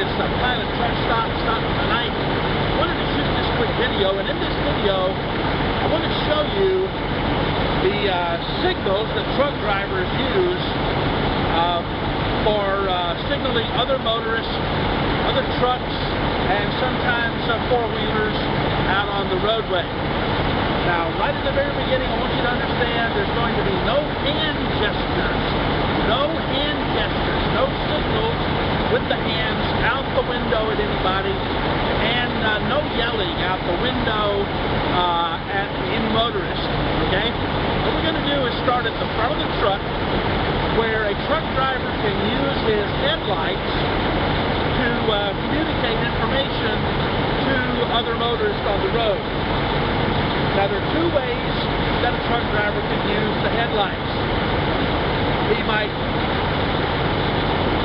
this pilot truck stop tonight. I wanted to shoot this quick video, and in this video, I want to show you the signals that truck drivers use for signaling other motorists, other trucks, and sometimes four-wheelers out on the roadway. Now, right at the very beginning, I want you to understand there's going to be no hand gestures, no signals with the hands out the window at anybody, and no yelling out the window at any motorist, okay? What we're going to do is start at the front of the truck, where a truck driver can use his headlights to communicate information to other motorists on the road. Now, there are two ways that a truck driver can use the headlights. He might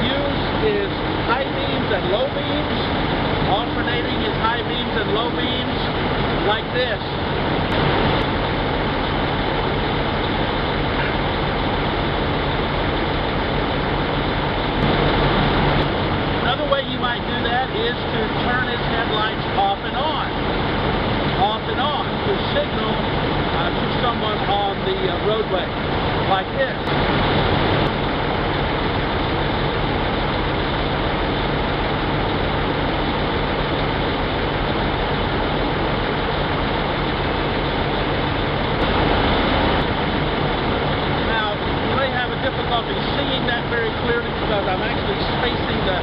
use his high beams and low beams, alternating his high beams and low beams like this. Another way you might do that is to turn his headlights off and on. To signal to someone on the roadway, like this. Now, you may have a difficulty seeing that very clearly because I'm actually facing the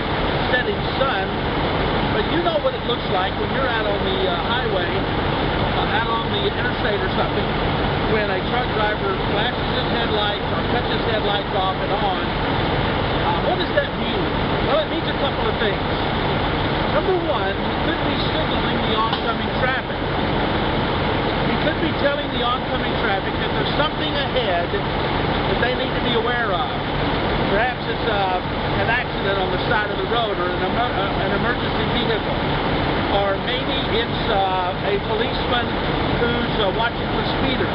setting sun, but you know what it looks like when you're out on the highway, out on the interstate or something, when a truck driver flashes his headlights or cuts his headlights off and on. What does that mean? Well, it means a couple of things. Number one, he could be signaling the oncoming traffic. He could be telling the oncoming traffic that there's something ahead that they need to be aware of. Perhaps it's an accident on the side of the road or an emergency vehicle. Or maybe it's a policeman who's watching for speeders.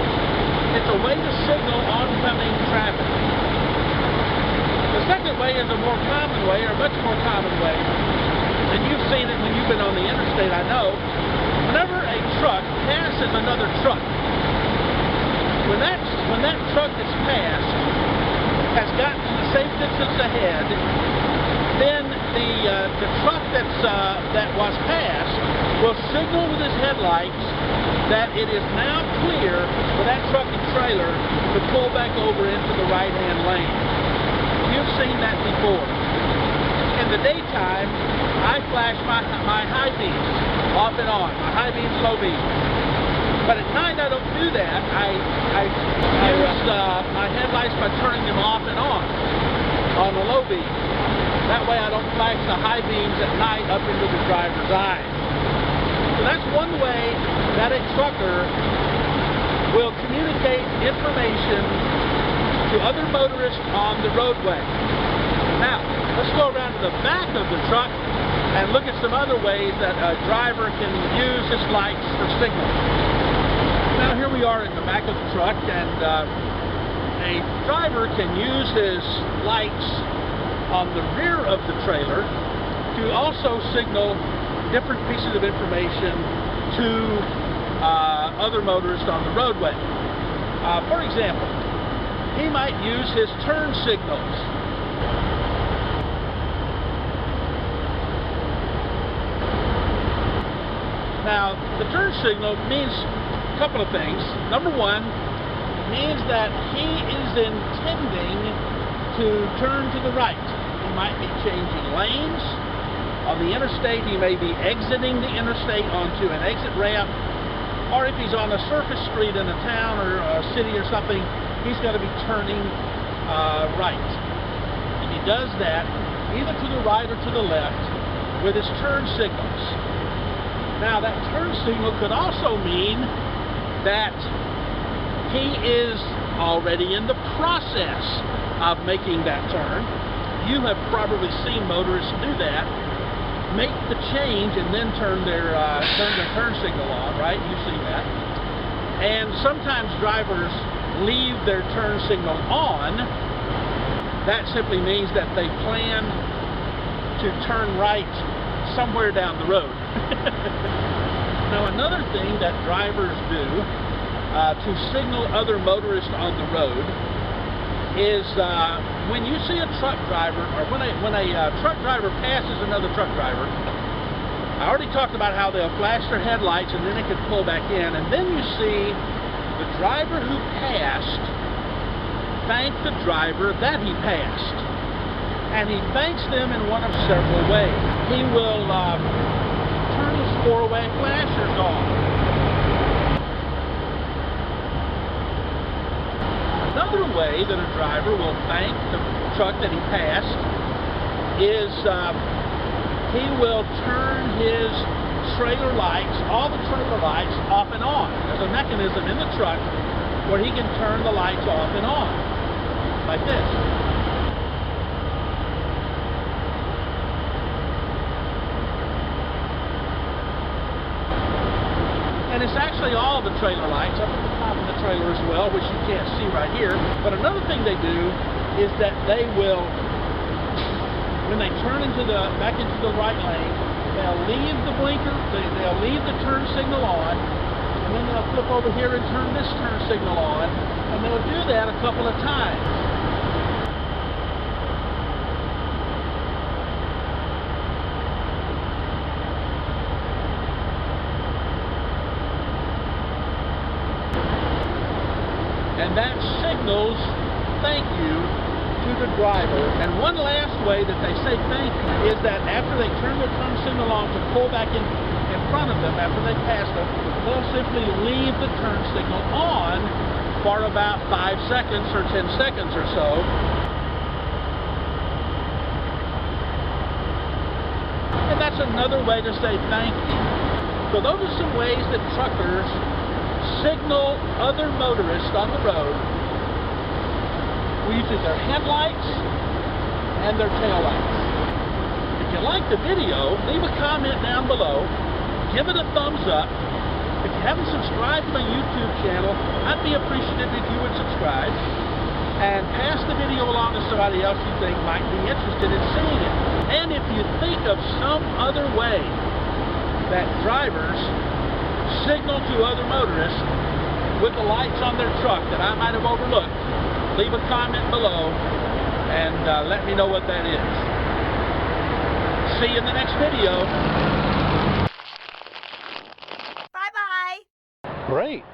It's a way to signal oncoming traffic. The second way is a more common way, or a much more common way, and you've seen it when you've been on the interstate, I know. Whenever a truck passes another truck, when that truck is passed, has gotten the safe distance ahead, then the truck that was passed will signal with his headlights that it is now clear for that truck and trailer to pull back over into the right-hand lane. You've seen that before. In the daytime, I flash my high beams off and on, my high beams, low beams. But at night I don't do that. I use my headlights by turning them off and on the low beam. That way I don't flash the high beams at night up into the driver's eyes. So that's one way that a trucker will communicate information to other motorists on the roadway. Now, let's go around to the back of the truck and look at some other ways that a driver can use his lights for signals. Now, here we are in the back of the truck, and a driver can use his lights on the rear of the trailer to also signal different pieces of information to other motorists on the roadway. For example, he might use his turn signals. Now, the turn signal means a couple of things. Number one, it means that he is intending to turn to the right. He might be changing lanes. On the interstate, he may be exiting the interstate onto an exit ramp. Or if he's on a surface street in a town or a city or something, he's got to be turning right. And he does that either to the right or to the left with his turn signals. Now, that turn signal could also mean that he is already in the process of making that turn. You have probably seen motorists do that, make the change and then turn their turn signal on, right? You've seen that. And sometimes drivers leave their turn signal on. That simply means that they plan to turn right somewhere down the road. Now, another thing that drivers do to signal other motorists on the road is when you see a truck driver, or when a truck driver passes another truck driver. I already talked about how they'll flash their headlights and then they can pull back in, and then you see the driver who passed thank the driver that he passed, and he thanks them in one of several ways. He will turn his four-way flashers on. Another way that a driver will thank the truck that he passed is he will turn his trailer lights, all the trailer lights, off and on. There's a mechanism in the truck where he can turn the lights off and on, like this. And it's actually all the trailer lights up at the top of the trailer as well, which you can't see right here. But another thing they do is that they will, when they turn back into the right lane, they'll leave the blinker, they'll leave the turn signal on, and then they'll flip over here and turn this turn signal on, and they'll do that a couple of times. And that signals thank you to the driver. And one last way that they say thank you is that after they turn their turn signal on to pull back in front of them, after they pass them, they'll simply leave the turn signal on for about 5 seconds or 10 seconds or so. And that's another way to say thank you. So those are some ways that truckers signal other motorists on the road using their headlights and their taillights. If you like the video, leave a comment down below, give it a thumbs up. If you haven't subscribed to my YouTube channel, I'd be appreciative if you would subscribe, and pass the video along to somebody else you think might be interested in seeing it. And if you think of some other way that drivers signal to other motorists with the lights on their truck that I might have overlooked, leave a comment below and let me know what that is. See you in the next video. Bye-bye. Great.